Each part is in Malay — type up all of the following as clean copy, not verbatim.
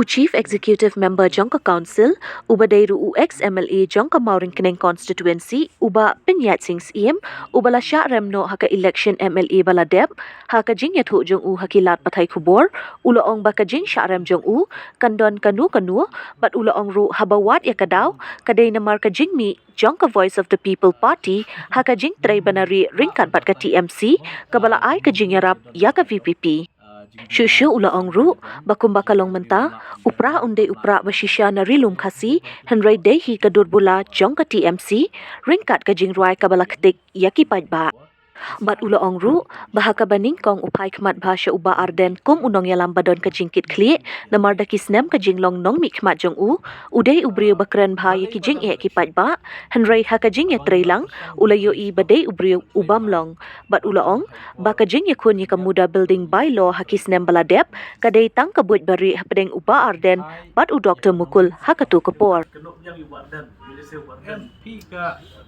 Chief Executive Member Jongka Council, Uba Deiru UX MLA Jongka Mauring Keneng Constituency, Uba Pinyat Sing Siem, Uba La Sya Remno Haka Election MLA Baladeb, Haka Jing Yat Hu Jong U Hakilat Patai Kubor, Ula Ong Baka Jing Sya Rem Jong U, Kandon Kanu, Bat Ula Ong Ru Habawat Yakadaw, Kadai Namar Ka Jing Mi, Jongka Voice of the People Party, Haka Jing Tray Banari Ringkat Bat Ka TMC, Kabala Ay Ka Jing Yarap Yaka VPP. Shushu ula ongru, bakumba kalong menta, upra unde upra bashisha na rilum kasi, henry dehi kadur bula jong ka TMC, ringkat ka jingruai kabala ketik yaki ba. Bat ula ongru, bahaka baning kong upai kemat bahasa uba arden kum unong yalam badon ka jingkit kli, namar da kisnem ka jinglong nong mi kemat jong u, udai ubriyo bakren bahaya ki jing ki ba, henry haka jing ya trailang, ula yo i badai ubriyo ubamlong. Bat ula ong, baka jing ya kun ka muda building bylaw hakisnem baladep, kadai tang kabut bari hapadeng uba arden, bat u Dr. Mukul hakatu kapor.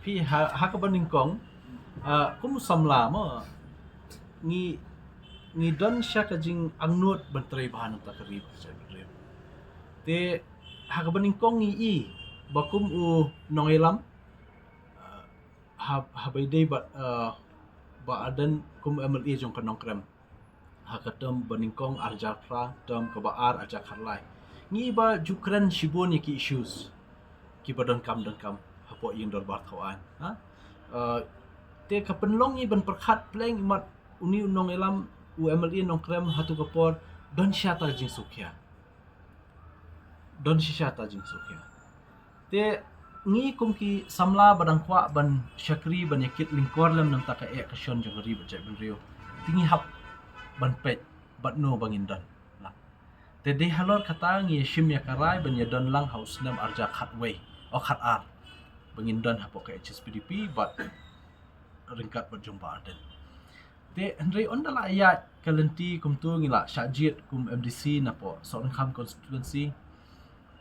Pi haka baning kong kum samla mo ngi don sya ka jing angnut bentrai bahan ta karib te haka baning kong i bakum u nongelam habai dei ba adan kum MLA jong ka nongkrem haka tem baning kong arjakra tem ka ba arjak harlai ngi ba jukran shibon ki issues ki badon kam hapo yin dor bar kawan te kapenlong i ban perkhat pleng imat uni unong elam UMLE nongkrem hatu kapor don syata jing sukya te ngi kum ki samla badang kwa ban syakri ban yakit lingkor lem nang taka e kasyon jong ri bajai ban rio tingi hap ban pet bat no bangin don la te de halor kata ngi shim yakarai ban yadon lang haus nam arja khatway o khat ar bangin don hapo ka HSPDP bat ringkat berjumpa aden. Te Henry ondala ayat kalenti kum tu ngila syajit kum MDC napo Sorong Kham constituency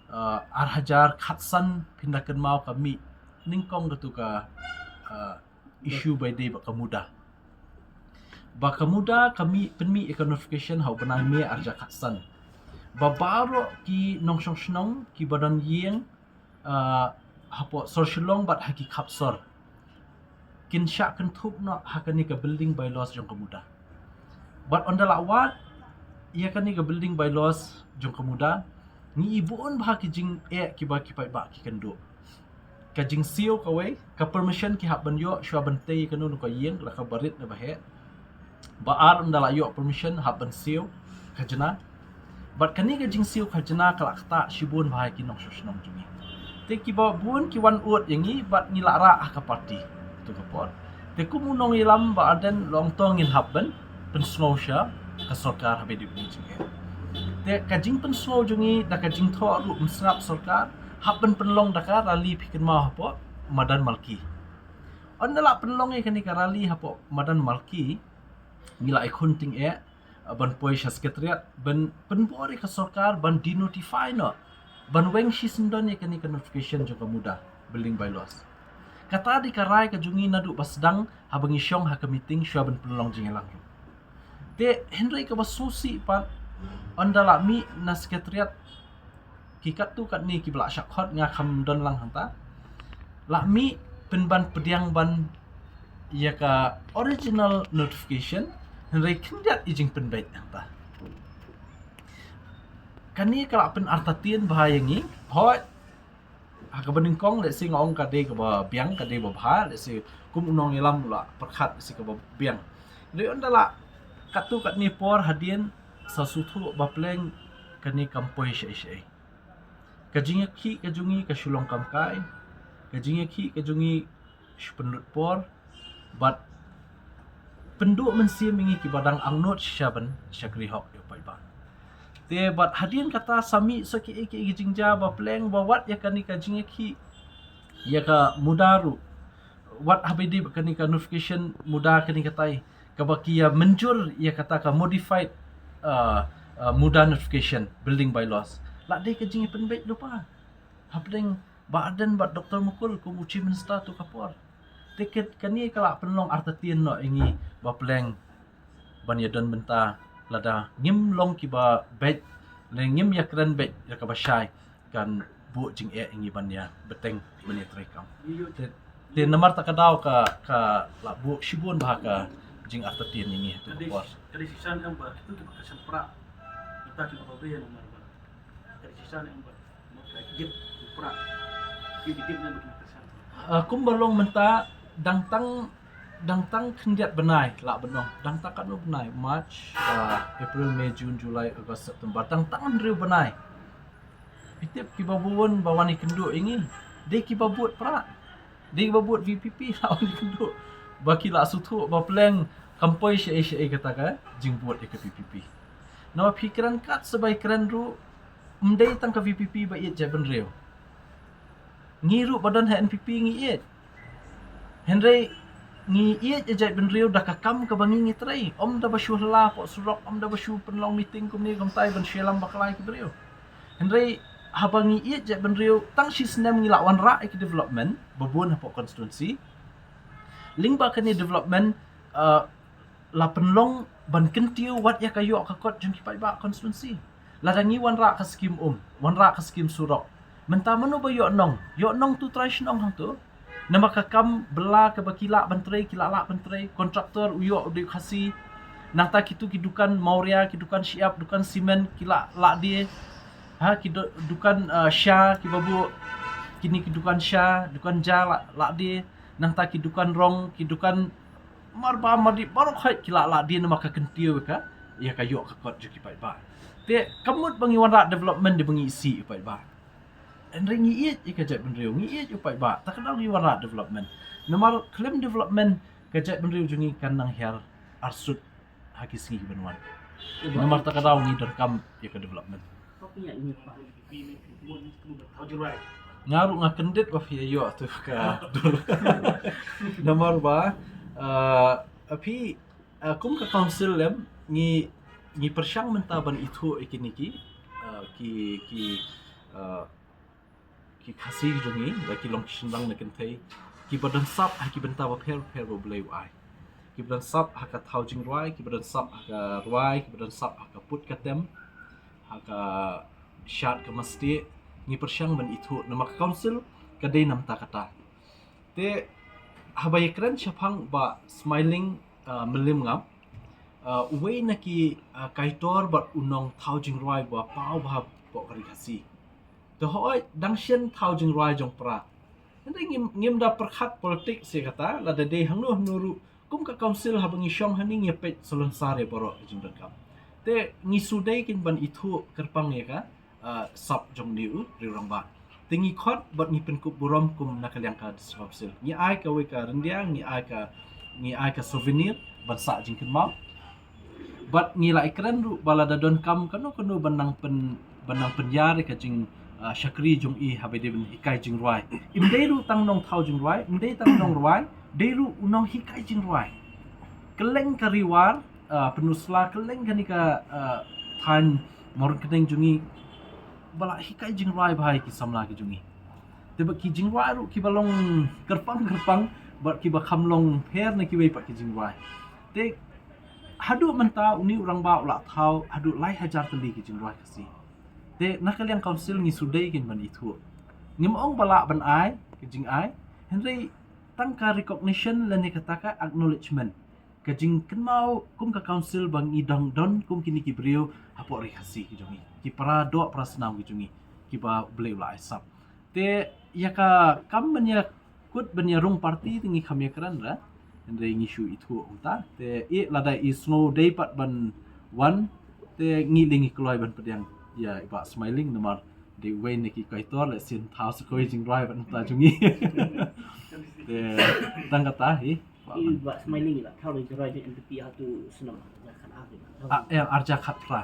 ar hajar khatsan pindakan mau kami ningkong gatu ka issue by day bakamuda kami penmi economification hau benai me arja khatsan babaro ki nongsong snong ki badan yeng hapo sorshilong bat haki khapsor kin syak kan thup no hakani ka building bylaws jong kemuda but on the lawat ia kani ka building bylaws jong kemuda ni ibuon bah ki jing ki ba ki pai ba ki kendo ka jing sio ka we ka permission ki hab ban yo shwa ban tei kanu no ka yeng la ka barit na bahe ba ar on the la yo permission hab ban sio ka jana but kani ka jing sio ka jana ka lakta shibun bah ki nong shoshnong jumi te ki ba bun ki wan ut yangi but ni la ra ka party tu kapor te kumunong ilam ba aden long tong in habben pen snow sha ka sarkar habe di jinge te ka jing pen snow jungi da ka jing tho ru msrap sarkar habben pen long da ka rali phikin ma hapo madan malki ondala pen long e kani ka rali hapo madan malki ngila ikhunting ban poisha sekretariat ban pen bori ka sarkar ban di notify no ban weng shi sindon e kani ka notification jo ka muda building bylaws kata di karai ka jungi nadu basdang habang isyong ha ka meeting syua ban penlong jingelang ru te Henry ka basusi pat ondala mi na sekretariat kikat tu kat ni ki bla syakhot nga kham don lang hanta la mi penban pediang ban ya ka original notification Henry kindat ijing penbait hanta kani kala pen artatien bahayangi hoi haka baning kong le sing ong ka de ka ba biang ka de ba bha le si kum unong ilam la perkhat si ka ba biang le ondala katu kat ni por hadien sasuthu ba pleng kani kampoi shei ka jinga ki ka jungi ka shulong kam kai ka jinga ki ka jungi shpenut por but pendu mensi mingi ki badang angnot shaban shakri hok yo pai ba te bat hadin kata sami so ki jingja ba pleng ba wat ya kani ka jinga ki ya ka mudaru wat habidi kani ka notification muda kani katai ka ba ki ya menjur ya kata ka modified muda notification building bylaws la de ka jinga penbet lupa hapleng ba adan ba Dr. Mukul ku uchi minister tu kapor tiket kani kala penlong artatien no ingi ba pleng ban ya don benta lada ngim long ki ba bet le ngim ya kren bet ya ka ba shai kan bu jing ingi ban ya beteng ban ya trekam te namar takadaw ka la bu shibun ba ka jing artatien ingi tu bos Kadang sisan yang ber itu kita kesan perak kita kita apa yang nomor ber. Kadang sisan yang ber maka gip perak gip yang kita kesan. kum balong menta dangtang kendiat benai la benong dangtang kan benai March April May June July August September dangtang riu benai pitip kibabuon bawani kendu ingi de kibabut pra de kibabut VPP lawan kendu baki la sutu ba pleng kampoi sye kata ka jingbuat ke PPP nama pikiran kat sebai keren ru mdei tang ka VPP ba iet jaban riu ngiru badan NPP ngi iet Henry ngi iet jai ben riu dah kakam ka bangi ngi trai om da basu la po surok om da basu penlong meeting kum ni kom tai ban shelam baklai ke riu Henry habangi iet jai ben riu tang si senam ngi lawan ra ke development babun hapo constituency ling ba kani development la penlong ban kentiu wat ya kayo ka kot jeng kipai ba constituency la dangi wan ra ka skim wan ra ka skim surok menta manu ba yo nong tu trai nong hang tu nama kakam bela ke bakila bantrai kila la bantrai kontraktor uyo di khasi nata kitu kidukan Mauria kidukan Siap dukan simen kila la dia ha kidukan Sha kibabu kini kidukan Sha dukan Ja la dia nata kidukan Rong kidukan marba madi baru khai kila la dia nama ka kentiu ka ya kayo ka kot juki pai ba te kamut bangi wan ra development di bangi isi pai ba Enri ngiit ikajat benriu ngiit upai ba tak kenal ni warat development nomor claim development kajat benriu jungi kanang her arsut haki singi benwan nomor tak kenal ni derkam ya ke development Kau punya ini pak tahu jurai. ngaru ngakendit ba fia yo tu ka nomor ba api kum ka council lem ni persyang mentaban itu ikiniki ki khasi jungi laki long sindang nakin thai ki badan sap ha ki benta ba pher ba blai ai ki badan sap ha ka thau jing roi ki badan sap ha ka roi ki badan sap ha ka put ka tem ha ka shat ka masti ni persyang ban itu nama council ka dei nam ta kata te habai kran chapang ba smiling melim ngam uwei naki kaitor ba unong thau jing roi ba pau ba bo kari khasi to hoi dangshen thau jing roi jong pra nanti ngim da perkhat politik se kata la da de hangnu nuru kum ka council ha bangi shong haning ye pet solon sare boro jing da kam te ngi sudai kin ban itu kerpang ye ka sap jong niu ri rang ba tingi khot bat ni pen kup burom kum nakaliang ka council ni ai ka we ka rendiang ni ai ka souvenir ban sa jing kin mau bat ngi la ikran ru bala da don kam kanu banang penyar ka jing Syakri jong i habe de hikai jing roi imdei ru tang nong thau jing roi imdei tang nong roi de ru unong hikai jing roi keleng kariwar penusla keleng kani ka than mor kedeng jungi bala hikai jing roi bhai ki samla ki jungi te ba ki jing roi ru ki balong kerpang ba ki ba khamlong pher na ki wei pa ki jing roi te hadu menta uni urang ba ula thau hadu lai hajar tali ki jing roi kasi te nakaliang council ngi sudai kin ban itu ngim ong bala ban ai kijing ai henry tangka recognition lani kataka acknowledgement kajing kenmau kum ka council bang idang don kum kini ki brio hapo ri khasi ki jongi ki para do prasnam ki jongi ki ba blei la isap te yaka kam banya kut banya rung party tingi khamya kran ra henry ngi shu itu unta te e lada is snow day pat ban one te ngi lingi kloi ban pedang ya iba smiling nomor di way neki kaitor le sin thau sekoi jing drive ban ta jungi de tang kata hi Iba smiling lah tahu jurai di NPP atau senang kan arja khatra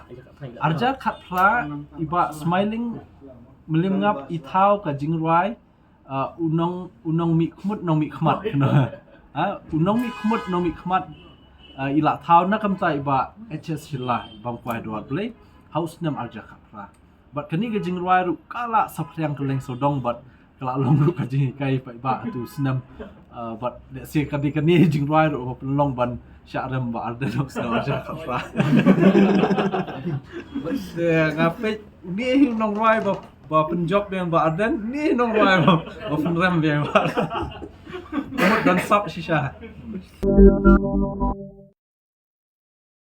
arja khatra iba smiling melim ngap i thau ka jing roi unong mi khmut nong mi khmat kena unong mi khmut nong mi khmat ila thau na kam ta iba HS hila bam kwai dot play house nam arja khatra but kani ga jing roi ru kala saphyang keleng sodong but kelak long ru ka jing kai pai ba tu senam but let's say kan ni jing roi ru long ban sya rem ba arda dok sno ja khafra ngape ni nong roi ba penjob yang ba ardan ni nong roi ba penrem yang ba dan sap shisha